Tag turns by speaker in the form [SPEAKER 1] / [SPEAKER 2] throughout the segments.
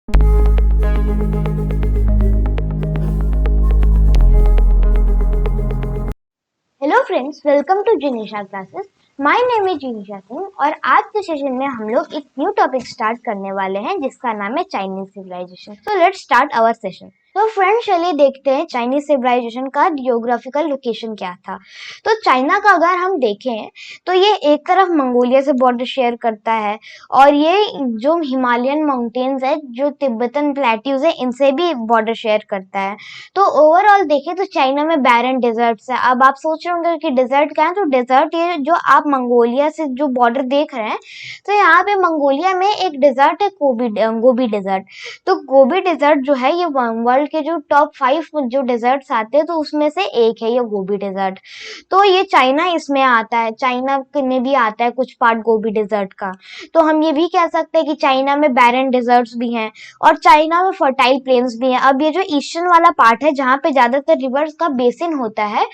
[SPEAKER 1] Hello friends, welcome to Jinisha classes. My name is Jinisha Singh और आज के सेशन में हम लोग एक न्यू टॉपिक स्टार्ट करने वाले हैं जिसका नाम है Chinese civilization. So let's start our session. तो फ्रेंड्स चलिए देखते हैं चाइनीज सिविलाइजेशन का जियोग्राफिकल लोकेशन क्या था। तो चाइना का अगर हम देखें तो ये एक तरफ मंगोलिया से बॉर्डर शेयर करता है और ये जो हिमालयन माउंटेन्स है, जो तिब्बतन प्लेट्यूज है, इनसे भी बॉर्डर शेयर करता है। तो ओवरऑल देखें तो चाइना में बैरन डेजर्ट्स है। अब आप सोच रहे होंगे कि डेजर्ट क्या है, तो डेजर्ट ये जो आप मंगोलिया से जो बॉर्डर देख रहे हैं, तो यहाँ पे मंगोलिया में एक डेजर्ट है, गोबी डेजर्ट। तो गोबी डेजर्ट जो है ये वर्ल्ड के जो टॉप 5 जो डेजर्ट्स आते हैं तो उसमें से एक है ये गोबी डेजर्ट। तो ये चाइना इसमें आता है, चाइना में भी आता है कुछ पार्ट गोबी डेजर्ट का। तो हम ये भी कह सकते हैं कि चाइना में बैरन डेजर्ट्स भी हैं और चाइना में फर्टाइल प्लेन्स भी हैं। अब ये जो ईस्टर्न वाला पार्ट है जहाँ पे ज्यादातर रिवर्स का बेसिन होता है,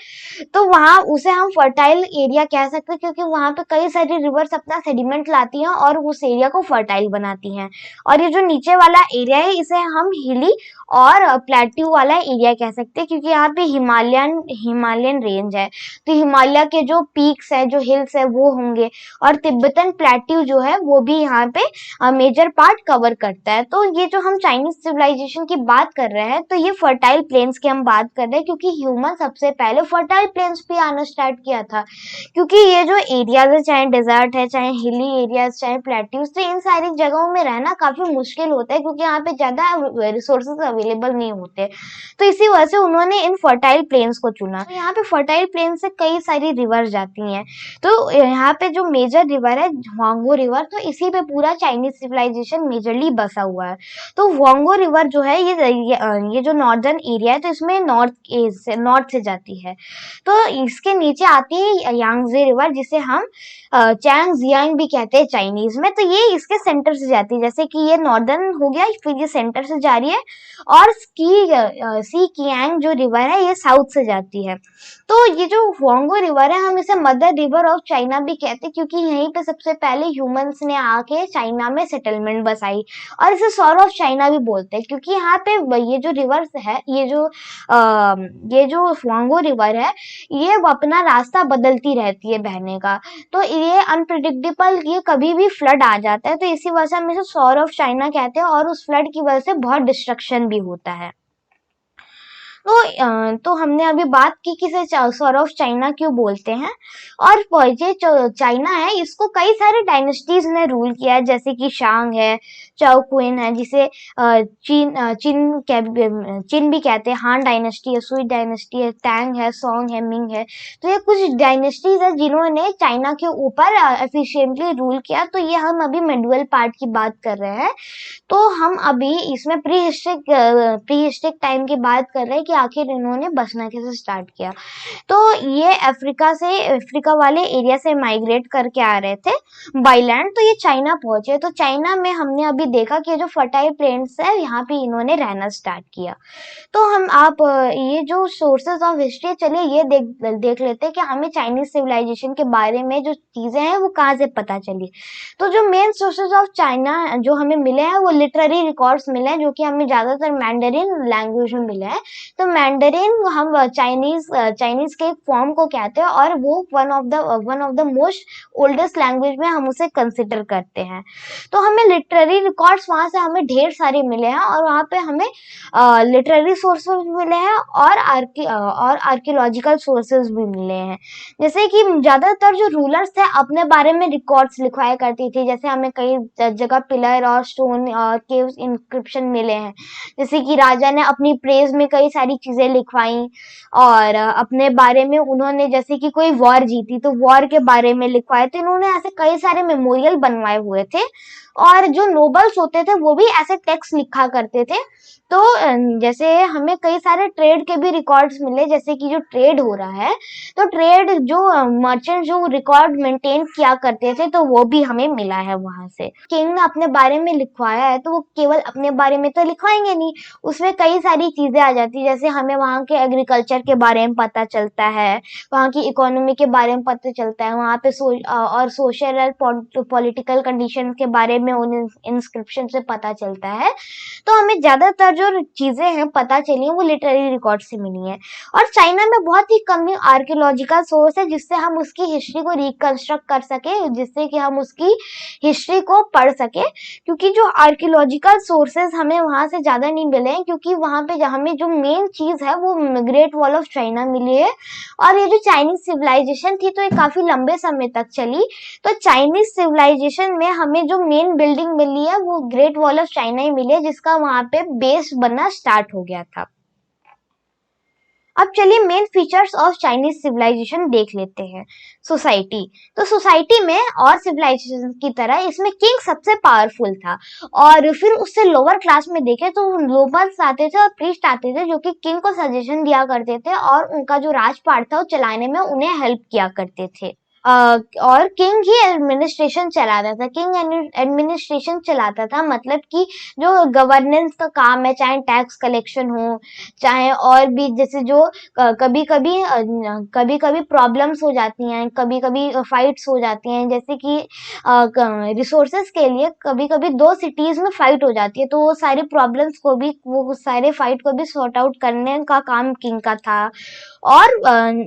[SPEAKER 1] तो वहाँ उसे हम फर्टाइल एरिया कह सकते हैं क्योंकि वहाँ पे कई सारी रिवर्स अपना सेडिमेंट लाती हैं और उस एरिया को फर्टाइल बनाती हैं। और ये जो नीचे वाला एरिया है इसे हम हिली और प्लेट्यू वाला एरिया कह सकते हैं क्योंकि यहाँ पे हिमालयन रेंज है, तो हिमालय के जो पीक्स है, जो हिल्स है वो होंगे और तिब्बतन प्लेट्यू जो है वो भी यहाँ पे मेजर पार्ट कवर करता है। तो ये जो हम चाइनीज सिविलाइजेशन की बात कर रहे हैं तो ये फर्टाइल प्लेन्स की हम बात कर रहे हैं क्योंकि ह्यूमन सबसे पहले फर्टाइल प्लेन्स पे आना स्टार्ट किया था। क्योंकि ये जो एरियाज है, चाहे डेजर्ट है, चाहे हिली एरियाज, चाहे प्लेट्यूज, तो इन सारी जगहों में रहना काफी मुश्किल होता है क्योंकि यहाँ पे ज्यादा रिसोर्सेज अवेलेबल नहीं होते। तो इसी वजह से उन्होंने इन फर्टाइल प्लेन्स को चुना। तो यहाँ पे फर्टाइल प्लेन से कई सारी रिवर जाती हैं। तो यहाँ पे जो मेजर रिवर है हुआंगो रिवर, तो इसी पे पूरा चाइनीज सिविलाइजेशन मेजरली बसा हुआ है। तो हुआंगो रिवर जो है ये जो नॉर्दर्न एरिया है तो इसमें नॉर्थ से जाती है। तो इसके नीचे आती है यांगजे रिवर जिसे हम चैंगजियांग भी कहते हैं चाइनीज में। तो ये इसके सेंटर से जाती है, जैसे कि ये नॉर्दर्न हो गया, फिर ये सेंटर से जा रही है और सी कियांग जो रिवर है ये साउथ से जाती है। तो ये जो हुआंगो रिवर है हम इसे मदर रिवर ऑफ चाइना भी कहते हैं क्योंकि यहीं पे सबसे पहले ह्यूमंस ने आके चाइना में सेटलमेंट बसाई और इसे सॉर ऑफ चाइना भी बोलते हैं क्योंकि यहाँ पे ये जो रिवर है, ये जो हुआंगो रिवर है ये अपना रास्ता बदलती रहती है बहने का। तो ये अनप्रिडिक्टेबल, ये कभी भी फ्लड आ जाता है, तो इसी वजह से हम इसे सॉर ऑफ चाइना कहते हैं और उस फ्लड की वजह से बहुत डिस्ट्रक्शन भी होता है। तो हमने अभी बात की कि इसे सॉर ऑफ चाइना क्यों बोलते हैं। और ये जो चाइना है इसको कई सारे डायनेस्टीज ने रूल किया है, जैसे कि शांग है, चाओ क्विन है, जिसे चिन भी कहते हैं, हान डायनेस्टी है, सुई डायनेस्टी है, टैंग है, सोंग है, मिंग है। तो ये कुछ डायनेस्टीज है जिन्होंने चाइना के ऊपर एफिशिएंटली रूल किया। तो ये हम अभी मेडुअल पार्ट की बात कर रहे हैं। तो हम अभी इसमें प्री हिस्ट्रिक टाइम की बात कर रहे हैं कि आखिर इन्होंने बसना कैसे स्टार्ट किया। तो ये अफ्रीका वाले एरिया से माइग्रेट करके आ रहे थे बाई लैंड, तो ये चाइना पहुंचे। तो चाइना में हमने अभी देखा कि जो फर्टाइल प्लेन्स है यहाँ पे इन्होंने रहना स्टार्ट किया। तो ये जो सोर्सेज ऑफ हिस्ट्री, चलिए ये देख लेते हैं कि हमें चाइनीज सिविलाइजेशन के बारे में जो चीजें हैं वो कहाँ से पता चली। तो जो मेन सोर्सेज ऑफ चाइना जो हमें मिले हैं वो लिटरेरी रिकॉर्ड्स मिले हैं जो कि हमें ज्यादातर मैंडरिन लैंग्वेज में मिले हैं। तो मैंडरिन हम चाइनीज के एक फॉर्म को कहते हैं और वो one of the most oldest language में हम उसे कंसिडर करते हैं। तो हमें लिटरेरी रिकॉर्ड्स वहां से हमें ढेर सारे मिले हैं और वहां पे हमें लिटरेरी सोर्सेज मिले हैं और आर्कियोलॉजिकल सोर्सेज भी मिले हैं। जैसे कि ज्यादातर जो रूलर्स थे अपने बारे में रिकॉर्ड्स लिखवाया करती थी, जैसे हमें कई जगह पिलर और स्टोन और केव्स इंस्क्रिप्शन मिले हैं। जैसे कि राजा ने अपनी प्रेज में कई सारी चीजें लिखवाई और अपने बारे में उन्होंने, जैसे कि कोई वॉर जीती तो वॉर के बारे में लिखवाए, तो इन्होंने ऐसे कई सारे मेमोरियल बनवाए हुए थे। और जो नोबल्स होते थे वो भी ऐसे टेक्स्ट लिखा करते थे। तो जैसे हमें कई सारे ट्रेड के भी रिकॉर्ड्स मिले, जैसे कि जो ट्रेड हो रहा है तो ट्रेड जो मर्चेंट जो रिकॉर्ड मेंटेन किया करते थे तो वो भी हमें मिला है वहां से। किंग ने अपने बारे में लिखवाया है तो वो केवल अपने बारे में तो लिखवाएंगे नहीं, उसमें कई सारी चीजें आ जाती है। जैसे हमें वहाँ के एग्रीकल्चर के बारे में पता चलता है, वहाँ की इकोनॉमी के बारे में पता चलता है, वहाँ पे और सोशल और पॉलिटिकल कंडीशन के बारे में उन इंस्क्रिप्शन से पता चलता है। तो हमें ज्यादातर जो चीजें हैं पता चली हैं वो लिटरेरी रिकॉर्ड से मिली हैं। और चाइना में बहुत ही कम आर्कियोलॉजिकल सोर्स है जिससे हम उसकी हिस्ट्री को रिकंस्ट्रक्ट कर सके, जिससे कि हम उसकी हिस्ट्री को पढ़ सके, क्योंकि जो आर्कियोलॉजिकल सोर्सेज हमें वहां से ज्यादा नहीं मिले हैं, क्योंकि वहां पे हमें जो मेन चीज है वो ग्रेट वॉल ऑफ चाइना मिली है। और ये जो चाइनीज सिविलाइजेशन थी तो ये काफी लंबे समय तक चली। तो चाइनीज सिविलाइजेशन में हमें जो मेन बिल्डिंग मिली है वो ग्रेट वॉल ऑफ चाइना ही मिली है, जिसका वहां पे बेस बनना स्टार्ट हो गया था। अब चलिए main features of Chinese civilization देख लेते हैं। सोसाइटी, तो सोसाइटी में और सिविलाइजेशन की तरह इसमें किंग सबसे पावरफुल था। और फिर उससे लोअर क्लास में देखे तो नोबल्स आते थे और प्रीस्ट आते थे जो कि किंग को सजेशन दिया करते थे और उनका जो राजपाट था वो चलाने में उन्हें हेल्प किया करते थे। और किंग ही एडमिनिस्ट्रेशन चलाता था। किंग एडमिनिस्ट्रेशन चलाता था मतलब कि जो गवर्नेंस का काम है, चाहे टैक्स कलेक्शन हो, चाहे और भी जैसे जो कभी कभी प्रॉब्लम्स हो जाती हैं, कभी कभी फाइट्स हो जाती हैं, जैसे कि रिसोर्सेज के लिए कभी कभी दो सिटीज में फाइट हो जाती है, तो वो सारी प्रॉब्लम्स को भी, वो सारे फाइट को भी सॉर्ट आउट करने का काम किंग का था। और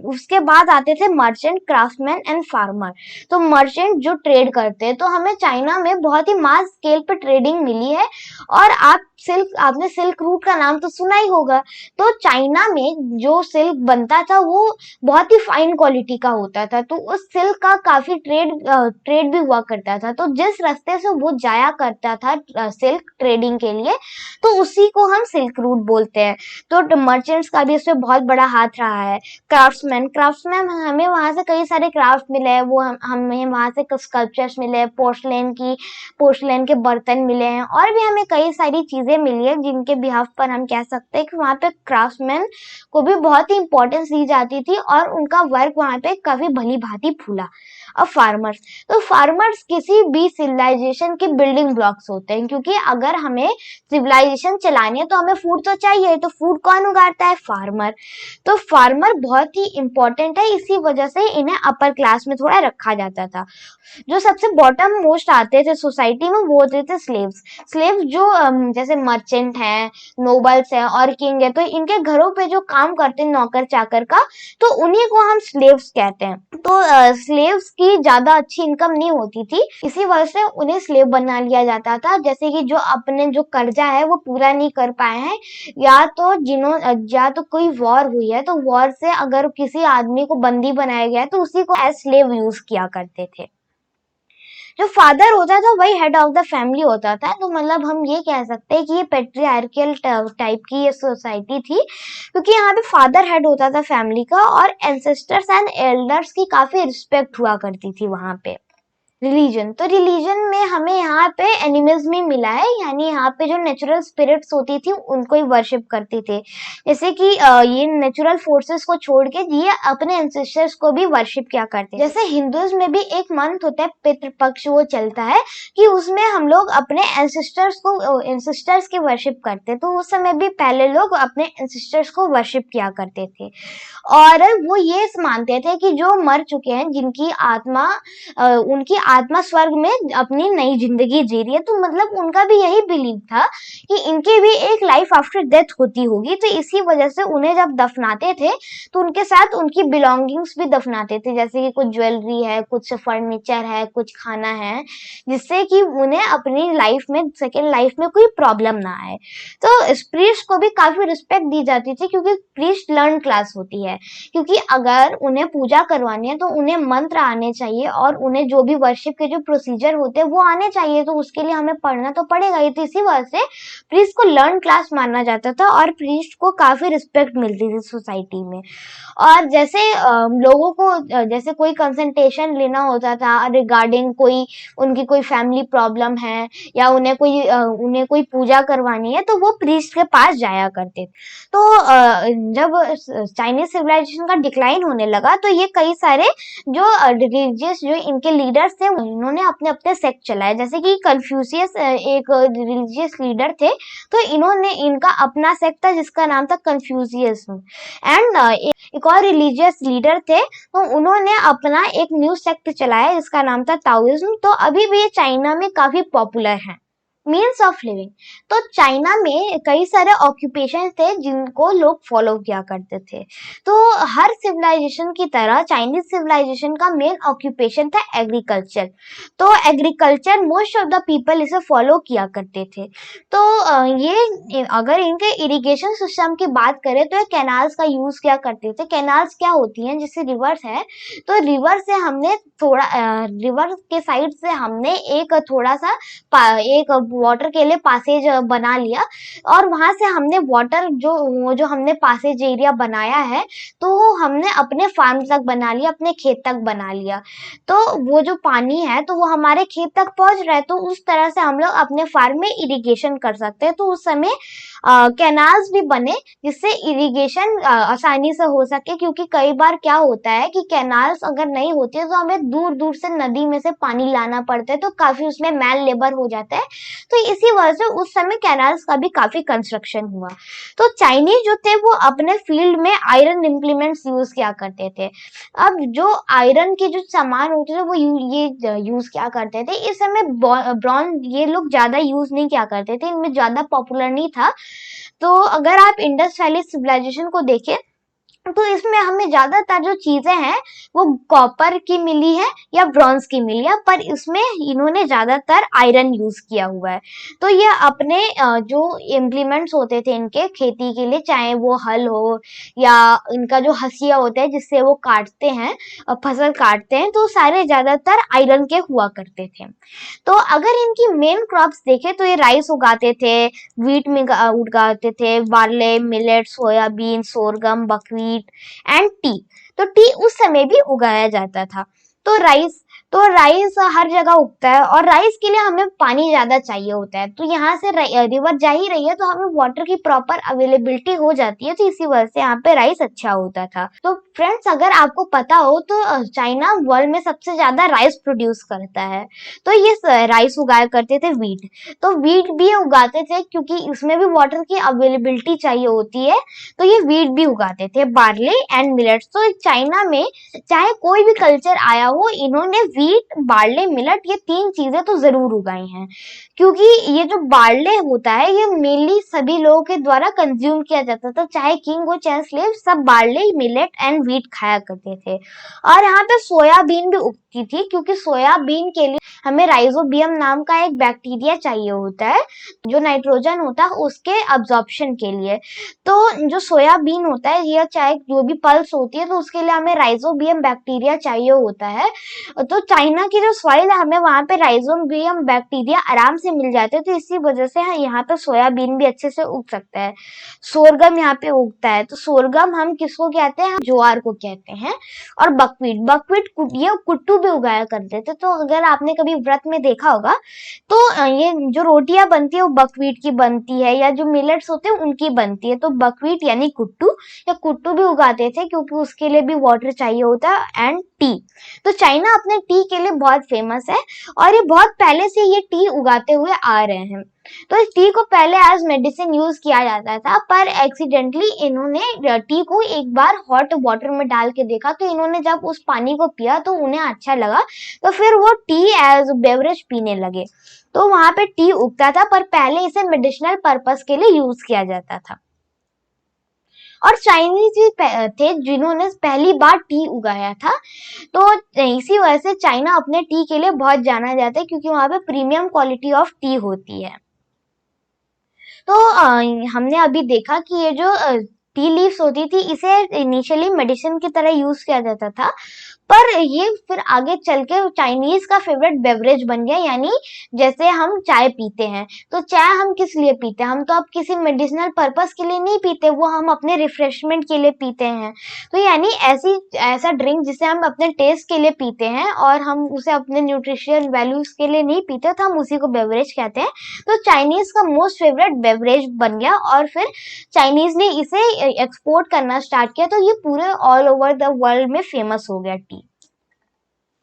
[SPEAKER 1] उसके बाद आते थे मर्चेंट, क्राफ्टमैन एंड फार्मर। तो मर्चेंट जो ट्रेड करते हैं, तो हमें चाइना में बहुत ही मास स्केल पर ट्रेडिंग मिली है। और आपने सिल्क रूट का नाम तो सुना ही होगा। तो चाइना में जो सिल्क बनता था वो बहुत ही फाइन क्वालिटी का होता था, तो उस सिल्क का काफी ट्रेड भी हुआ करता था। तो जिस रास्ते से वो जाया करता था सिल्क ट्रेडिंग के लिए, तो उसी को हम सिल्क रूट बोलते हैं। तो मर्चेंट्स का भी इसमें बहुत बड़ा हाथ रहा है। क्राफ्ट्समैन हमें वहां से कई सारे क्राफ्ट मिले हैं, वो हमें वहां से स्कल्पचर्स मिले हैं, पोर्सलेन के बर्तन मिले हैं, और भी हमें कई सारी चीजें मिली है जिनके बिहाफ पर हम कह सकते हैं कि वहां पे क्राफ्ट्समैन को भी बहुत ही इंपॉर्टेंस दी जाती थी और उनका वर्क वहां पे काफी भली भांति फूला। अब फार्मर्स, तो फार्मर्स किसी भी सिविलाइजेशन के बिल्डिंग ब्लॉक्स होते हैं, क्योंकि अगर हमें सिविलाइजेशन चलानी है तो हमें फूड तो चाहिए, तो फूड कौन उगाता है? फार्मर। तो फार्मर बहुत ही इंपॉर्टेंट है, इसी वजह से इन्हें अपर क्लास में थोड़ा रखा जाता था। जो सबसे बॉटम मोस्ट आते थे सोसाइटी में वो होते थे स्लेव्स जो जैसे मर्चेंट हैं, नोबल्स हैं और किंग है, तो इनके घरों पे जो काम करते हैं नौकर चाकर का, तो उन्हीं को हम स्लेव्स कहते हैं। तो स्लेव्स की ज्यादा अच्छी इनकम नहीं होती थी, इसी वजह से उन्हें स्लेव बना लिया जाता था। जैसे कि जो अपने जो कर्जा है वो पूरा नहीं कर पाए हैं, या तो कोई वॉर हुई है, तो वॉर से अगर किसी आदमी को बंदी बनाया गया है तो उसी को एज स्लेव यूज किया करते थे। जो फादर होता था वही हेड ऑफ द फैमिली होता था। तो मतलब हम ये कह सकते हैं कि ये पेट्रियार्कियल टाइप की ये सोसाइटी थी, क्योंकि यहाँ पे फादर हेड होता था फैमिली का और एंसेस्टर्स एंड एल्डर्स की काफी रिस्पेक्ट हुआ करती थी वहां पे। रिलीजन, तो रिलीजन में हमें यहाँ पे एनिमिज्म मिला है, यानी यहाँ पे जो नेचुरल स्पिरिट्स होती थी उनको ही वर्शिप करते थे। जैसे कि ये नेचुरल फोर्सेस को छोड़ के ये अपने एंसेस्टर्स को भी वर्शिप किया करते। जैसे हिंदुइज्म में भी एक मंथ होता है पितृपक्ष, वो चलता है कि उसमें हम लोग अपने एंसेस्टर्स की वर्शिप करते। तो उस समय भी पहले लोग अपने एंसेस्टर्स को वर्शिप किया करते थे और वो ये मानते थे कि जो मर चुके हैं, जिनकी उनकी आत्मा स्वर्ग में अपनी नई जिंदगी जी रही है, तो मतलब उनका भी यही बिलीव था कि इनकी भी एक लाइफ आफ्टर डेथ होती होगी। तो इसी वजह से उन्हें जब दफनाते थे तो उनके साथ उनकी बिलोंगिंग्स भी दफनाते थे, जैसे कि कुछ ज्वेलरी है, कुछ फर्नीचर है, कुछ खाना है, जिससे कि उन्हें अपनी लाइफ में, सेकेंड लाइफ में कोई प्रॉब्लम ना आए। तो प्रीस्ट को भी काफी रिस्पेक्ट दी जाती थी, क्योंकि प्रीस्ट लर्न क्लास होती है, क्योंकि अगर उन्हें पूजा करवानी है तो उन्हें मंत्र आने चाहिए और उन्हें जो भी वर्शिप के जो प्रोसीजर होते हैं वो आने चाहिए, तो उसके लिए हमें पढ़ना तो पड़ेगा ही। तो इसी वजह से प्रीस्ट को लर्न क्लास माना जाता था और प्रीस्ट को काफी रिस्पेक्ट मिलती थी सोसाइटी में। और जैसे लोगों को जैसे कोई कंसल्टेशन लेना होता था रिगार्डिंग उनकी कोई फैमिली प्रॉब्लम है या उन्हें कोई पूजा करवानी है, तो वो प्रीस्ट के पास जाया करते थे। तो जब चाइनीज सिविलाइजेशन का डिक्लाइन होने लगा तो ये कई सारे जो रिलीजियस जो इनके लीडर्स थे इन्होंने अपने अपने सेक्ट चलाए। जैसे कि कन्फ्यूशियस एक रिलीजियस लीडर थे, तो इनका अपना सेक्ट था जिसका नाम था कन्फ्यूशियस। एंड एक और रिलीजियस लीडर थे, तो उन्होंने अपना एक न्यू सेक्ट चलाया जिसका नाम था ताओइज्म। तो अभी भी ये चाइना में काफी पॉपुलर है। Means of living. तो चाइना में कई सारे ऑक्यूपेशन थे जिनको लोग फॉलो किया करते थे। तो हर सिविलाइजेशन की तरह चाइनीज सिविलाइजेशन का मेन ऑक्यूपेशन था एग्रीकल्चर। तो agriculture most of the people इसे फॉलो किया करते थे। तो ये अगर इनके इरिगेशन सिस्टम की बात करें तो ये कैनाल्स का यूज किया करते थे। कैनाल्स क्या होती हैं, जैसे रिवर्स है, तो रिवर से हमने थोड़ा रिवर के साइड से हमने एक थोड़ा सा एक वाटर के लिए पासेज बना लिया, और वहां से हमने वाटर जो हमने पासेज एरिया बनाया है तो वो हमने अपने फार्म तक बना लिया, अपने खेत तक बना लिया। तो वो जो पानी है तो वो हमारे खेत तक पहुंच रहा है, तो उस तरह से हम लोग अपने फार्म में इरिगेशन कर सकते हैं। तो उस समय कैनाल्स भी बने जिससे इरिगेशन आसानी से हो सके, क्योंकि कई बार क्या होता है कि कैनाल्स अगर नहीं होती है तो हमें दूर दूर से नदी में से पानी लाना पड़ता है, तो काफी उसमें मैन लेबर हो जाता है। तो इसी वजह से उस समय कैनाल्स का भी काफी कंस्ट्रक्शन हुआ। तो चाइनीज जो थे वो अपने फील्ड में आयरन इम्प्लीमेंट्स यूज किया करते थे। अब जो आयरन के जो सामान होते थे वो ये यूज किया करते थे। इस समय ब्रॉन्ज ये लोग ज्यादा यूज नहीं किया करते थे, इनमें ज्यादा पॉपुलर नहीं था। तो अगर आप इंडस वैली सिविलाइजेशन को देखें तो इसमें हमें ज्यादातर जो चीजें हैं वो कॉपर की मिली है या ब्रॉन्ज की मिली है, पर इसमें इन्होंने ज्यादातर आयरन यूज किया हुआ है। तो ये अपने जो इम्प्लीमेंट्स होते थे इनके खेती के लिए, चाहे वो हल हो या इनका जो हसिया होता है जिससे वो काटते हैं, फसल काटते हैं, तो सारे ज्यादातर आयरन के हुआ करते थे। तो अगर इनकी मेन क्रॉप्स देखें तो ये राइस उगाते थे, व्हीट में उगाते थे, barley, millet, soybean, sorghum, buckwheat and tea. तो टी उस समय भी उगाया जाता था। तो राइस हर जगह उगता है, और राइस के लिए हमें पानी ज्यादा चाहिए होता है। तो यहाँ से रिवर जा ही रही है तो हमें वाटर की प्रॉपर अवेलेबिलिटी हो जाती है, तो इसी वजह से यहाँ पे राइस अच्छा होता था। तो फ्रेंड्स, अगर आपको पता हो तो चाइना वर्ल्ड में सबसे ज्यादा राइस प्रोड्यूस करता है। तो ये राइस उगाया करते थे, वीट। तो वीट भी उगाते थे क्योंकि इसमें भी वाटर की अवेलेबिलिटी चाहिए होती है, तो ये वीट भी उगाते थे, बार्ले एंड मिलेट्स। तो चाइना में चाहे कोई भी कल्चर आया हो, इन्होंने वीट, बार्ले, मिलेट ये तीन चीजें तो जरूर उगाई हैं, क्योंकि ये जो बार्ले होता है ये मेनली सभी लोगों के द्वारा कंज्यूम किया जाता था, चाहे किंग हो चाहे स्लेव, सब बार्ले, मिलेट एंड वीट खाया करते थे। और यहाँ पे सोयाबीन भी उगती थी, क्योंकि सोयाबीन के लिए हमें राइजोबियम नाम का एक बैक्टीरिया चाहिए होता है जो नाइट्रोजन होता है उसके अब्जॉर्प्शन के लिए। तो जो सोयाबीन होता है या चाहे जो भी पल्स होती है तो उसके लिए हमें राइजोबियम बैक्टीरिया चाहिए होता है। तो चाइना की जो सॉइल है हमें वहां पे राइजोबियम बैक्टीरिया आराम से मिल जाते हैं, तो इसी वजह से यहाँ पे सोयाबीन भी अच्छे से उग सकता है। सोरगम यहाँ पे उगता है, तो सोरगम हम किसको कहते हैं, ज्वार को कहते हैं। और बकवीट, ये कुट्टू भी उगाया करते थे। तो अगर आपने कभी व्रत में देखा होगा तो ये जो रोटियां बनती है वो बकवीट की बनती है, या जो मिलेट्स होते हैं उनकी बनती है। तो बकवीट यानी कुट्टू, या कुट्टू भी उगाते थे क्योंकि उसके लिए भी वाटर चाहिए होता है, एंड टी। तो चाइना अपने टी के लिए बहुत फेमस है, और ये बहुत पहले से ये टी उगाते हुए आ रहे हैं। तो इस टी को पहले एज मेडिसिन यूज किया जाता था, पर एक्सीडेंटली इन्होंने टी को एक बार हॉट वाटर में डाल के देखा, तो इन्होंने जब उस पानी को पिया तो उन्हें अच्छा लगा, तो फिर वो टी एज बेवरेज पीने लगे। तो वहां पे टी उगता था, पर पहले इसे मेडिसिनल पर्पस के लिए यूज किया जाता था। और चाइनीज ही थे जिन्होंने पहली बार टी उगाया था। तो इसी वजह से चाइना अपने टी के लिए बहुत जाना जाता है, क्योंकि वहां पे प्रीमियम क्वालिटी ऑफ टी होती है। तो हमने अभी देखा कि ये जो टी लीव्स होती थी इसे इनिशियली मेडिसिन की तरह यूज किया जाता था, पर ये फिर आगे चल के चाइनीज का फेवरेट बेवरेज बन गया। यानी जैसे हम चाय पीते हैं, तो चाय हम किस लिए पीते हैं, हम तो अब किसी मेडिसिनल पर्पस के लिए नहीं पीते, वो हम अपने रिफ्रेशमेंट के लिए पीते हैं। तो यानी ऐसा ड्रिंक जिसे हम अपने टेस्ट के लिए पीते हैं और हम उसे अपने न्यूट्रिशियल वैल्यूज के लिए नहीं पीते, तो हम उसी को बेवरेज कहते हैं। तो चाइनीज का मोस्ट फेवरेट बेवरेज बन गया, और फिर चाइनीज ने इसे एक्सपोर्ट करना स्टार्ट किया, तो ये पूरे ऑल ओवर द वर्ल्ड में फेमस हो गया टी।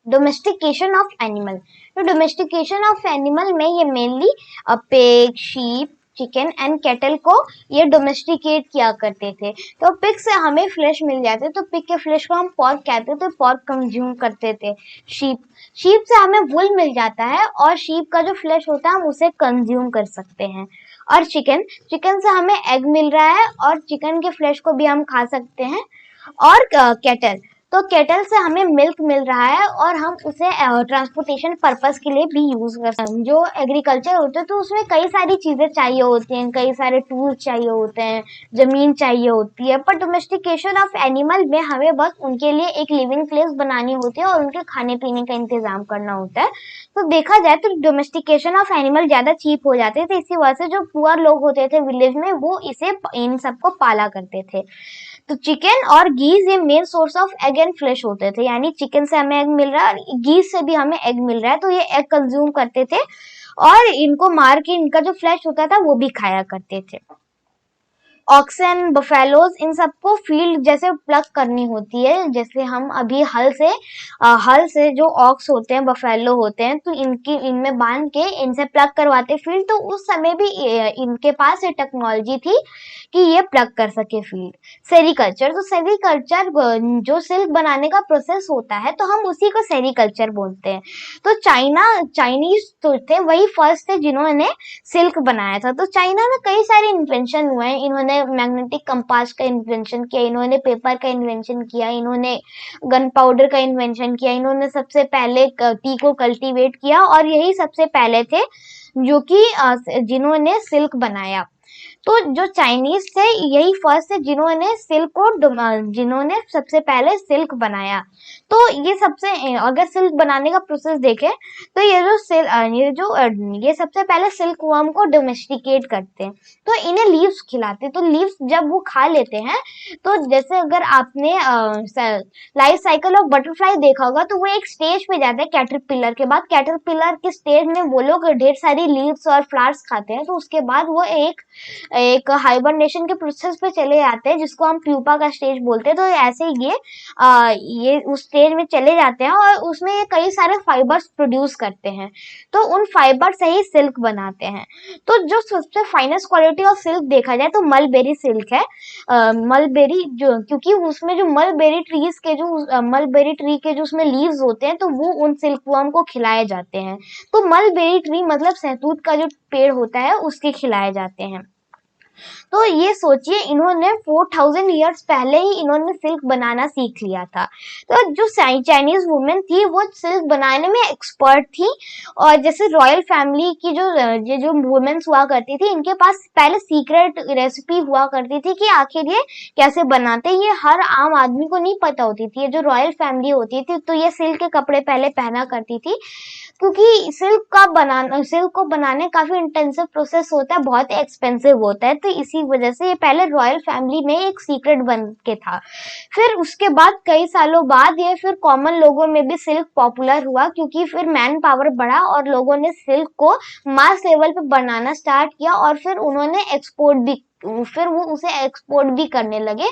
[SPEAKER 1] Domestication of animal. तो डोमेस्टिकेशन ऑफ एनिमल में ये mainly pig, sheep, chicken and cattle को ये डोमेस्टिकेट किया करते थे। तो पिग से हमें फ्लैश मिल जाते, तो पिग के फ्लैश को हम पॉर्क कहते थे, पॉर्क कंज्यूम करते थे। शीप से हमें वुल मिल जाता है और शीप का जो फ्लैश होता है हम उसे कंज्यूम कर सकते हैं। और चिकन से हमें एग मिल रहा है और चिकन के फ्लैश को भी हम खा सकते हैं। और कैटल से हमें मिल्क मिल रहा है और हम उसे ट्रांसपोर्टेशन पर्पस के लिए भी यूज कर सकते हैं। जो एग्रीकल्चर होते हैं तो उसमें कई सारी चीजें चाहिए होती हैं, कई सारे टूल्स चाहिए होते हैं, जमीन चाहिए होती है। पर डोमेस्टिकेशन ऑफ एनिमल में हमें बस उनके लिए एक लिविंग प्लेस बनानी होती है और उनके खाने पीने का इंतजाम करना होता है। तो देखा जाए तो डोमेस्टिकेशन ऑफ एनिमल ज्यादा चीप हो जाते थे, इसी वजह से जो पुअर लोग होते थे विलेज में वो इन सबको पाला करते थे। तो चिकन और गीज ये main source of egg and flesh होते थे, यानी चिकन से हमें एग मिल रहा है और गीज से भी हमें एग मिल रहा है, तो ये एग कंज्यूम करते थे और इनको मार के इनका जो फ्लैश होता था वो भी खाया करते थे। ऑक्सन, बफेलोज, इन सबको फील्ड जैसे प्लग करनी होती है। जैसे हम अभी हल से जो ऑक्स होते हैं, बफेलो होते हैं, तो इनमें बांध के इनसे प्लग करवाते फील्ड। तो उस समय भी इनके पास ये टेक्नोलॉजी थी कि ये प्लग कर सके फील्ड। सेरीकल्चर, तो सेरीकल्चर जो सिल्क बनाने का प्रोसेस होता है तो हम उसी को सेरीकल्चर बोलते हैं। तो चाइनीज तो थे, वही फर्स्ट थे जिन्होंने सिल्क बनाया था। तो चाइना में कई सारे इन्वेंशन हुए हैं। इन्होंने मैग्नेटिक कंपास का इन्वेंशन किया, इन्होंने पेपर का इन्वेंशन किया, इन्होंने गन पाउडर का इन्वेंशन किया, इन्होंने सबसे पहले टी को कल्टीवेट किया और यही सबसे पहले थे जो कि जिन्होंने सिल्क बनाया। तो जो चाइनीज थे यही फर्स्ट थे जिन्होंने सबसे पहले सिल्क बनाया। तो ये अगर सिल्क बनाने का प्रोसेस देखें तो ये सबसे पहले सिल्क वर्म को डोमेस्टिकेट करते हैं, तो इन्हें लीव्स खिलाते हैं। तो लीव्स जब वो खा लेते हैं, तो जैसे अगर आपने लाइफ साइकिल ऑफ बटरफ्लाई देखा होगा तो वो एक स्टेज पे जाते हैं कैटरपिलर के बाद। कैटरपिलर के स्टेज में वो लोग ढेर सारी लीव्स और फ्लावर्स खाते हैं, तो उसके बाद वो एक हाइबरनेशन के प्रोसेस पे चले जाते हैं जिसको हम प्यूपा का स्टेज बोलते हैं। तो ऐसे ये उस स्टेज में चले जाते हैं और उसमें ये कई सारे फाइबर्स प्रोड्यूस करते हैं, तो उन फाइबर से ही सिल्क बनाते हैं। तो जो सबसे फाइनेस्ट क्वालिटी ऑफ सिल्क देखा जाए तो मलबेरी सिल्क है। मलबेरी क्योंकि उसमें जो मलबेरी ट्री के जो उसमें लीव्स होते हैं तो वो उन सिल्क वर्म को खिलाए जाते हैं। तो मलबेरी ट्री मतलब सहतूत का जो पेड़ होता है उसके खिलाए जाते हैं। तो ये सोचिए इन्होंने 4000 ईयर्स पहले ही इन्होंने सिल्क बनाना सीख लिया था। तो जो चाइनीज वुमेन थी वो सिल्क बनाने में एक्सपर्ट थी। और जैसे रॉयल फैमिली की जो वुमेन्स हुआ करती थी, इनके पास पहले सीक्रेट रेसिपी हुआ करती थी कि आखिर ये कैसे बनाते, ये हर आम आदमी को नहीं पता होती थी। ये जो रॉयल फैमिली होती थी तो ये सिल्क के कपड़े पहले पहना करती थी, क्योंकि सिल्क को बनाने काफी इंटेंसिव प्रोसेस होता है, बहुत ही एक्सपेंसिव होता है। तो इसी वजह से ये पहले रॉयल फैमिली में एक सीक्रेट बन के था। फिर उसके बाद कई सालों बाद ये फिर कॉमन लोगों में भी सिल्क पॉपुलर हुआ, क्योंकि फिर मैन पावर बढ़ा और लोगों ने सिल्क को मास लेवल पे बनाना स्टार्ट किया और फिर वो उसे एक्सपोर्ट भी करने लगे।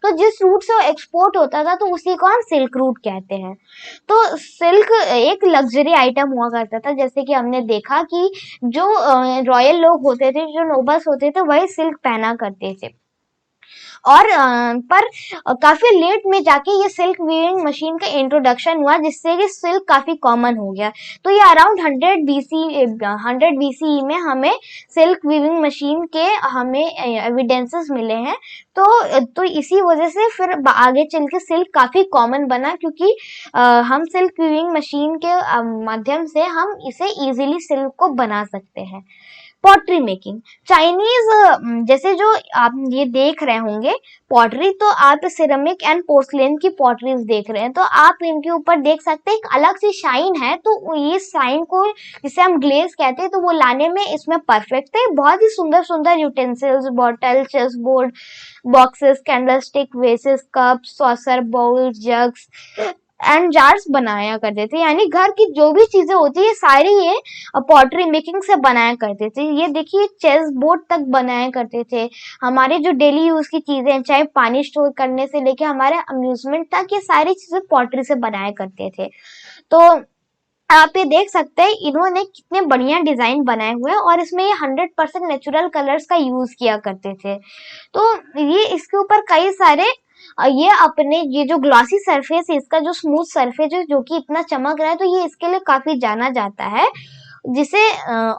[SPEAKER 1] तो जिस रूट से वो एक्सपोर्ट होता था तो उसी को हम सिल्क रूट कहते हैं। तो सिल्क एक लग्जरी आइटम हुआ करता था, जैसे कि हमने देखा कि जो रॉयल लोग होते थे, जो नोबल्स होते थे, वही सिल्क पहना करते थे। और पर काफी लेट में जाके ये सिल्क वीविंग मशीन का इंट्रोडक्शन हुआ, जिससे कि सिल्क काफी कॉमन हो गया। तो ये अराउंड 100 BCE में हमें सिल्क वीविंग मशीन के हमें एविडेंसेस मिले हैं। तो इसी वजह से फिर आगे चल के सिल्क काफी कॉमन बना, क्योंकि हम सिल्क वीविंग मशीन के माध्यम से हम इसे इजीली सिल्क को बना सकते हैं। पॉटरी मेकिंग, चाइनीज जैसे जो आप ये देख रहे होंगे पॉटरी, तो आप सिरेमिक एंड पोर्सलेन की पॉटरीज देख रहे हैं, तो आप इनके ऊपर देख सकते हैं एक अलग सी शाइन है। तो ये शाइन को जिसे हम ग्लेज कहते हैं, तो वो लाने में इसमें परफेक्ट है। बहुत ही सुंदर सुंदर utensils, bottle, chess board, boxes, candle stick, vases, cup, saucer, bowl, jugs and jars बनाया करते थे। यानी घर की जो भी चीजें होती है सारी ये पॉटरी मेकिंग से बनाया करते थे। ये देखिए चेस बोर्ड तक बनाया करते थे। हमारे जो डेली यूज की चीजें, चाहे पानी स्टोर करने से लेके हमारे अम्यूजमेंट तक, ये सारी चीजें पॉटरी से बनाया करते थे। तो आप ये देख सकते हैं इन्होंने कितने बढ़िया डिजाइन बनाए हुए हैं और इसमें ये 100% नेचुरल कलर्स का यूज किया करते थे। तो ये इसके ऊपर कई सारे ये अपने ये जो ग्लॉसी सरफेस है, इसका जो स्मूथ सरफेस है जो कि इतना चमक रहा है, तो ये इसके लिए काफी जाना जाता है। जिसे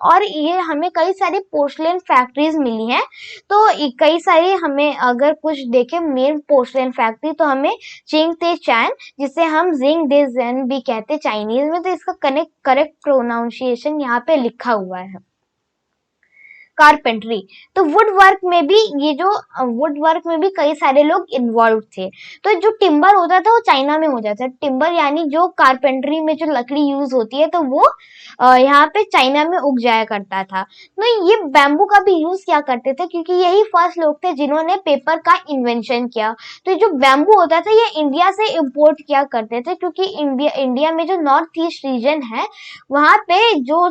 [SPEAKER 1] और ये हमें कई सारी पोर्सलेन फैक्ट्रीज मिली हैं। तो कई सारी हमें अगर कुछ देखें मेन पोर्सलेन फैक्ट्री, तो हमें चिंग ते चैन, जिसे हम जिंग दे जेन भी कहते हैं चाइनीज में, तो इसका करेक्ट प्रोनाउंसिएशन यहाँ पे लिखा हुआ है। कारपेंट्री, तो वुड वर्क में भी ये जो वुड वर्क में भी कई सारे लोग इन्वॉल्व थे। तो जो टिम्बर होता था वो चाइना में हो जाता है। टिम्बर यानी जो कारपेंट्री में जो लकड़ी यूज होती है, तो वो यहाँ पे चाइना में उग जाया करता था। तो ये बैम्बू का भी यूज किया करते थे क्योंकि यही फर्स्ट लोग थे जिन्होंने पेपर का इन्वेंशन किया। तो जो बैम्बू होता था ये इंडिया से इम्पोर्ट किया करते थे क्योंकि इंडिया में जो नॉर्थ ईस्ट रीजन है वहां पे जो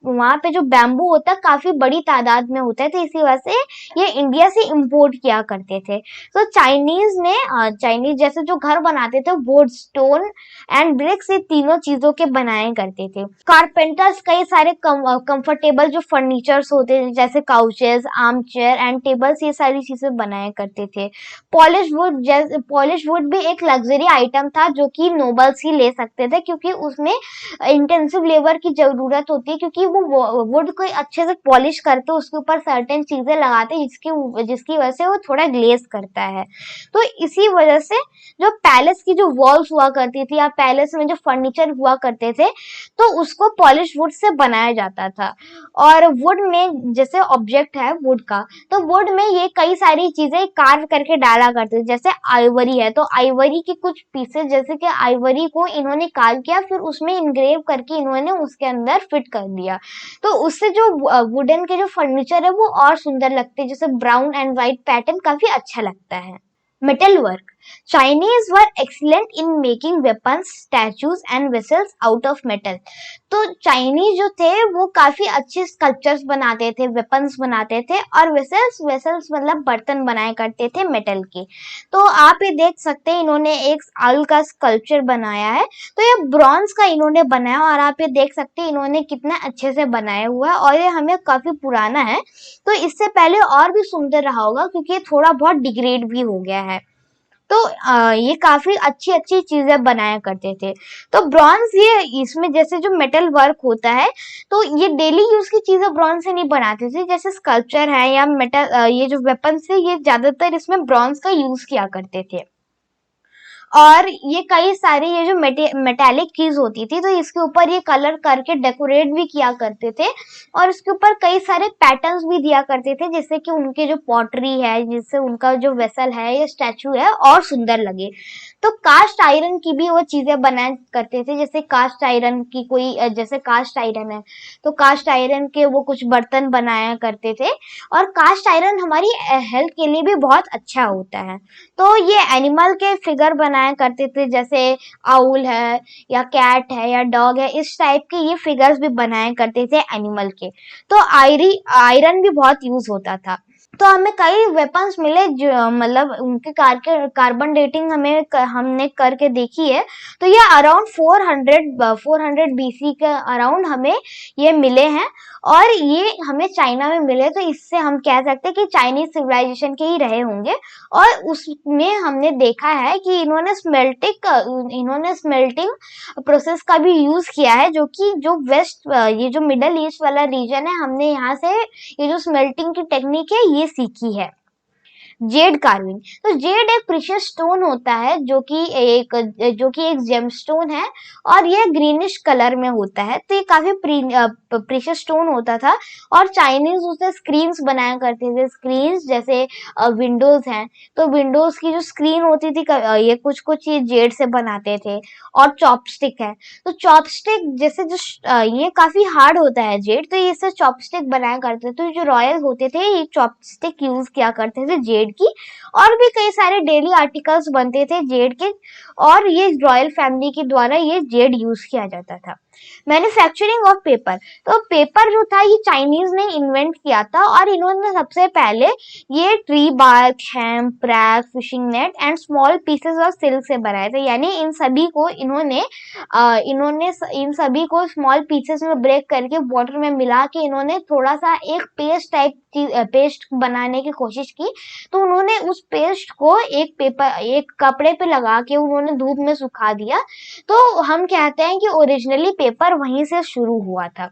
[SPEAKER 1] वहां पे जो बैम्बू होता है काफी बड़ी तादाद में होता है, तो इसी वजह से ये इंडिया से इंपोर्ट किया करते थे। तो चाइनीज जैसे जो घर बनाते थे वुड, स्टोन एंड ब्रिक्स, ये तीनों चीजों के बनाए करते थे। कारपेंटर्स कई सारे कंफर्टेबल जो फर्नीचर्स होते थे जैसे couches, arm chair and tables, ये सारी चीजें बनाया करते थे। पॉलिश वुड भी एक लग्जरी आइटम था जो कि नोबल्स ही ले सकते थे क्योंकि उसमें इंटेंसिव लेबर की जरूरत होती है, क्योंकि वो वुड को अच्छे से पॉलिश करके उसके ऊपर सर्टेन चीजें लगाते हैं जिसकी वजह से वो थोड़ा ग्लेज करता है। तो इसी वजह से जो पैलेस की जो वॉल्स हुआ करती थी या पैलेस में जो फर्नीचर हुआ करते थे, तो उसको पॉलिश वुड से बनाया जाता था। और वुड में जैसे ऑब्जेक्ट है वुड का, तो वुड में ये कई सारी चीजें कार्व करके डाला करते थे। जैसे आइवरी है, तो आइवरी के कुछ पीसेस, जैसे कि आइवरी को इन्होंने कार्व किया, फिर उसमें इनग्रेव करके इन्होंने उसके अंदर फिट कर दिया। तो उससे जो वुडन के जो फर्नीचर है वो और सुंदर लगते हैं, जैसे ब्राउन एंड व्हाइट पैटर्न काफी अच्छा लगता है। Metal work, Chinese were excellent in making weapons, statues and vessels out of metal. तो चाइनीज जो थे वो काफी अच्छे स्कल्पचर्स बनाते थे, वेपन्स बनाते थे और वेसल्स मतलब बर्तन बनाया करते थे मेटल के। तो आप ये देख सकते हैं इन्होंने एक आल का स्कल्पचर बनाया है, तो ये ब्रॉन्ज का इन्होंने बनाया और आप ये देख सकते हैं इन्होंने कितना अच्छे से बनाया हुआ है और ये हमें काफी पुराना है। तो इससे पहले और भी सुंदर रहा होगा क्योंकि ये थोड़ा बहुत डिग्रेड भी हो गया है। तो ये काफी अच्छी अच्छी चीजें बनाया करते थे। तो ब्रॉन्ज, ये इसमें जैसे जो मेटल वर्क होता है, तो ये डेली यूज की चीजें ब्रॉन्ज से नहीं बनाते थे, जैसे स्कल्पचर है या मेटल, ये जो वेपन्स है ये ज्यादातर इसमें ब्रॉन्ज का यूज किया करते थे। और ये कई सारी ये जो मेटेलिक चीज होती थी, तो इसके ऊपर ये कलर करके डेकोरेट भी किया करते थे और इसके ऊपर कई सारे पैटर्न्स भी दिया करते थे, जिससे कि उनके जो पॉटरी है, जिससे उनका जो वेसल है या स्टैचू है और सुंदर लगे। तो कास्ट आयरन की भी वो चीजें बनाया करते थे, जैसे कास्ट आयरन की कोई, जैसे कास्ट आयरन है तो कास्ट आयरन के वो कुछ बर्तन बनाया करते थे। और कास्ट आयरन हमारी हेल्थ के लिए भी बहुत अच्छा होता है। तो ये एनिमल के फिगर बनाया करते थे, जैसे आउल है या कैट है या डॉग है, इस टाइप के ये फिगर्स भी बनाया करते थे एनिमल के। तो आयरन भी बहुत यूज होता था। तो हमें कई वेपन्स मिले जो मतलब उनके कार्बन डेटिंग हमने करके देखी है। तो ये अराउंड 400 BC के अराउंड हमें ये मिले हैं और ये हमें चाइना में मिले। तो इससे हम कह सकते हैं कि चाइनीज सिविलाइजेशन के ही रहे होंगे। और उसमें हमने देखा है कि इन्होंने स्मेल्टिंग प्रोसेस का भी यूज किया है, जो कि जो वेस्ट, ये जो मिडल ईस्ट वाला रीजन है, हमने यहाँ से ये जो स्मेल्टिंग की टेक्निक है ये सीखी है। जेड कार्विंग, तो जेड एक प्रीशियस स्टोन होता है जो कि एक जेमस्टोन है और ये ग्रीनिश कलर में होता है। तो ये काफी प्रीशियस स्टोन होता था और चाइनीज उसे स्क्रीन्स बनाया करते थे। स्क्रीन्स जैसे विंडोज हैं, तो विंडोज की जो स्क्रीन होती थी ये कुछ ये जेड से बनाते थे। और चॉपस्टिक है, तो चॉपस्टिक जैसे ये काफी हार्ड होता है जेड, तो इससे चॉपस्टिक बनाया करते थे। तो जो रॉयल होते थे ये चॉपस्टिक यूज किया करते थे जेड की। और भी कई सारे डेली आर्टिकल्स बनते थे जेड के और ये रॉयल फैमिली के द्वारा ये जेड यूज किया जाता था। मैन्युफैक्चरिंग ऑफ पेपर, तो पेपर जो था ये चाइनीज ने इन्वेंट किया था और इन्होंने सबसे पहले ये tree bark, hemp, rag, fishing net and small pieces of silk से बनाए थे। यानी इन सभी को इन्होंने इन सभी को स्मॉल पीसेस में ब्रेक करके वाटर में मिला के इन्होंने थोड़ा सा एक पेस्ट टाइप पेस्ट बनाने की कोशिश की। तो उन्होंने उस पेस्ट को एक कपड़े पे लगा के उन्होंने धूप में सुखा दिया। तो हम कहते हैं कि ओरिजिनली पेपर वहीं से शुरू हुआ था।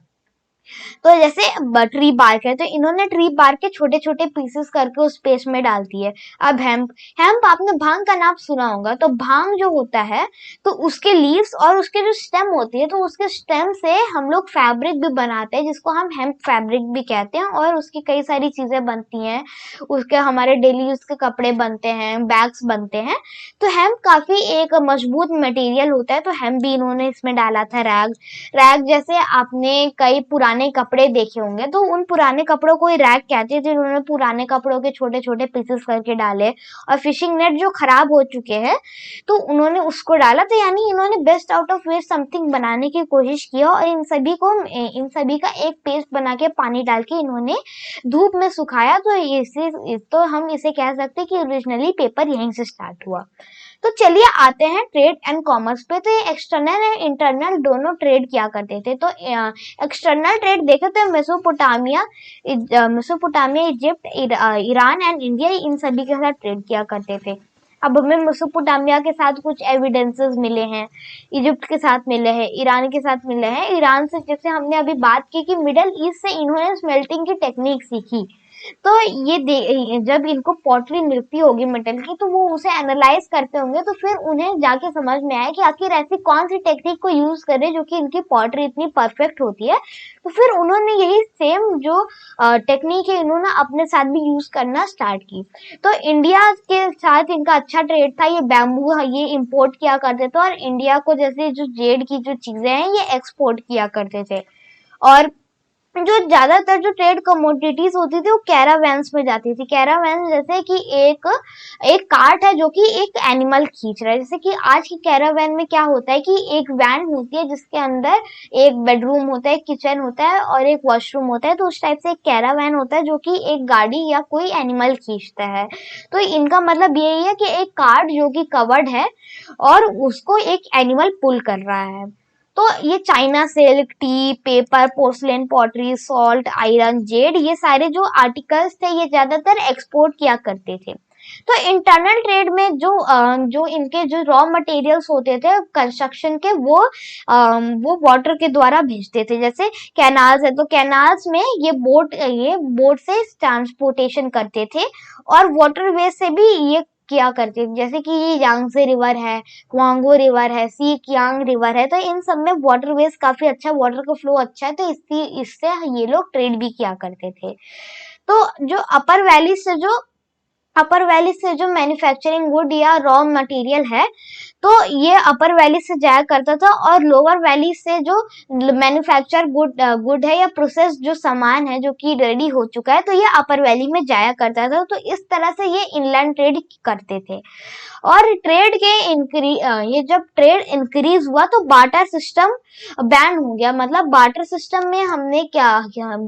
[SPEAKER 1] तो जैसे ट्री बार्क है, तो इन्होंने ट्री बार्क के छोटे छोटे पीसेस करके उस पेस्ट में डाल दिए। अब हेम्प आपने भांग का नाम सुना होगा, तो भांग जो होता है तो उसके लीव्स और उसके जो स्टेम होती है, तो उसके स्टेम से हम लोग फैब्रिक भी बनाते हैं जिसको हम हेम्प फैब्रिक भी कहते हैं, और उसकी कई सारी चीजें बनती हैं। उसके हमारे डेली यूज के कपड़े बनते हैं, बैग्स बनते हैं। तो हेम्प काफी एक मजबूत मटेरियल होता है, तो हेम्प भी इन्होंने इसमें डाला था। रैग जैसे आपने कई पुराने कपड़े देखे होंगे, तो उन पुराने कपड़ों को ही रैग कहते थे। उन्होंने पुराने कपड़ों के छोटे छोटे पीसेस करके डाले। और फिशिंग नेट जो खराब हो चुके हैं तो उन्होंने उसको डाला। तो यानी इन्होंने best out of waste something बनाने की कोशिश की और इन सभी का एक पेस्ट बना के पानी डाल के इन्होंने धूप में सुखाया। तो हम इसे कह सकते हैं कि ओरिजिनली पेपर यहीं से स्टार्ट हुआ। तो चलिए आते हैं ट्रेड एंड कॉमर्स पे। तो ये एक्सटर्नल एंड इंटरनल दोनों ट्रेड किया करते थे। तो एक्सटर्नल ट्रेड देखे तो Mesopotamia, Egypt, Iran and India, इन सभी के साथ ट्रेड किया करते थे। अब हमें मेसोपोटामिया के साथ कुछ एविडेंसेस मिले हैं, इजिप्ट के साथ मिले हैं, ईरान के साथ मिले हैं। ईरान से जैसे हमने अभी बात की कि मिडल ईस्ट से इन्होंने स्मेल्टिंग की टेक्निक सीखी। तो जब इनको पॉटरी मिलती होगी मेटल की, तो वो उसे एनालाइज करते होंगे, तो फिर उन्हें जाके समझ में आया कि आखिर ऐसी कौन सी टेक्निक को यूज करें जो कि इनकी पॉटरी इतनी परफेक्ट होती है। तो फिर उन्होंने यही सेम जो टेक्निक है इन्होंने अपने साथ भी यूज करना स्टार्ट की। तो इंडिया के साथ इनका अच्छा ट्रेड था। ये बैम्बू ये इंपोर्ट किया करते थे और इंडिया को जैसे जो जेड की जो चीजें हैं ये एक्सपोर्ट किया करते थे। और जो ज्यादातर जो ट्रेड कमोडिटीज होती थी वो कैरावैन्स में जाती थी। कैरावैन जैसे कि एक कार्ट है जो कि एक एनिमल खींच रहा है। जैसे कि आज की कैरावैन में क्या होता है कि एक वैन होती है जिसके अंदर एक बेडरूम होता है, एक किचन होता है और एक वॉशरूम होता है। तो उस टाइप से एक कैरावैन होता है जो कि एक गाड़ी या कोई एनिमल खींचता है। तो इनका मतलब यही है कि एक कार्ट जो कि कवर्ड है और उसको एक एनिमल पुल कर रहा है। तो ये China silk, T, paper, porcelain, pottery, salt, iron, Z, ये सारे जो आर्टिकल्स थे ये ज्यादातर एक्सपोर्ट किया करते थे। तो इंटरनल ट्रेड में जो इनके जो रॉ मटेरियल्स होते थे कंस्ट्रक्शन के, वो वाटर के द्वारा भेजते थे। जैसे कैनाल्स है, तो कैनाल्स में ये बोट से ट्रांसपोर्टेशन करते थे और वाटरवे से भी ये किया करते थे। जैसे कि ये यांगसे रिवर है, क्वांगो रिवर है, सी कियांग रिवर है, तो इन सब में वाटरवेज काफी अच्छा, वाटर का फ्लो अच्छा है, तो इससे ये लोग ट्रेड भी किया करते थे। तो जो अपर वैली से जो मैन्युफैक्चरिंग गुड या रॉ मटेरियल है तो ये अपर वैली से जाया करता था, और लोअर वैली से जो मैन्युफैक्चर गुड है या प्रोसेस जो सामान है जो कि रेडी हो चुका है, तो ये अपर वैली में जाया करता था। तो इस तरह से ये इनलैंड ट्रेड करते थे। और ये जब ट्रेड इंक्रीज हुआ तो बार्टर सिस्टम बैन हो गया। मतलब बार्टर सिस्टम में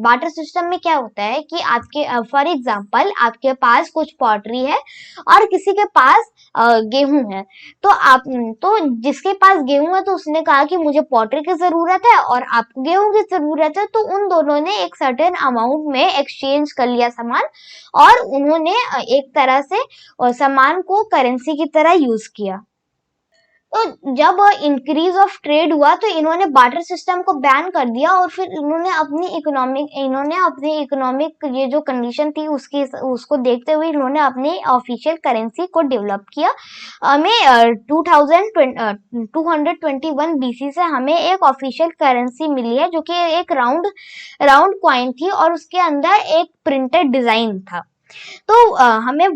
[SPEAKER 1] बार्टर सिस्टम में क्या होता है कि आपके फॉर एग्जांपल आपके पास कुछ पॉटरी है और किसी के पास गेहूं है। तो जिसके पास गेहूं है तो उसने कहा कि मुझे पॉटरी की जरूरत है और आपको गेहूं की जरूरत है। तो उन दोनों ने एक सर्टेन अमाउंट में एक्सचेंज कर लिया सामान, और उन्होंने एक तरह से सामान को करेंसी की तरह यूज किया। तो जब इंक्रीज ऑफ ट्रेड हुआ तो इन्होंने बार्टर सिस्टम को बैन कर दिया, और फिर इन्होंने अपनी इकोनॉमिक ये जो कंडीशन थी उसको देखते हुए इन्होंने अपनी ऑफिशियल करेंसी को डेवलप किया। हमें 221 बीसी से हमें एक ऑफिशियल करेंसी मिली है जो कि एक राउंड कॉइन थी और उसके अंदर एक प्रिंटेड डिजाइन था। तो हमें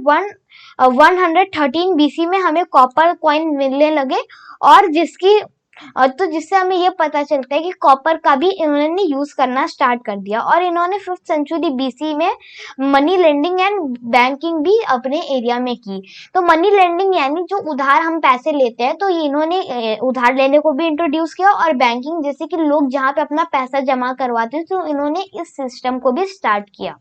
[SPEAKER 1] 113 बीसी में हमें कॉपर कॉइन मिलने लगे, और जिसकी और तो जिससे हमें ये पता चलता है कि कॉपर का भी इन्होंने यूज करना स्टार्ट कर दिया और इन्होंने 5th सेंचुरी बीसी में मनी लेंडिंग एंड बैंकिंग भी अपने एरिया में की। तो मनी लेंडिंग यानी जो उधार हम पैसे लेते हैं, तो ये इन्होंने उधार लेने को भी इंट्रोड्यूस किया, और बैंकिंग जैसे कि लोग जहाँ पे अपना पैसा जमा करवाते हैं, तो इन्होंने इस सिस्टम को भी स्टार्ट किया।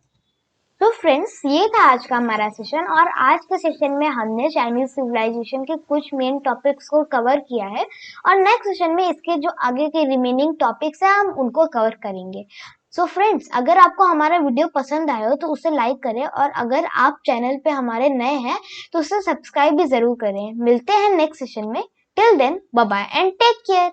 [SPEAKER 1] तो फ्रेंड्स, ये था आज का हमारा सेशन, और आज के सेशन में हमने चाइनीज सिविलाइजेशन के कुछ मेन टॉपिक्स को कवर किया है, और नेक्स्ट सेशन में इसके जो आगे के रिमेनिंग टॉपिक्स हैं हम उनको कवर करेंगे। सो फ्रेंड्स, अगर आपको हमारा वीडियो पसंद आया हो तो उसे लाइक करें, और अगर आप चैनल पे हमारे नए हैं तो उसे सब्सक्राइब भी जरूर करें। मिलते हैं नेक्स्ट सेशन में। Till then, bye bye and take care.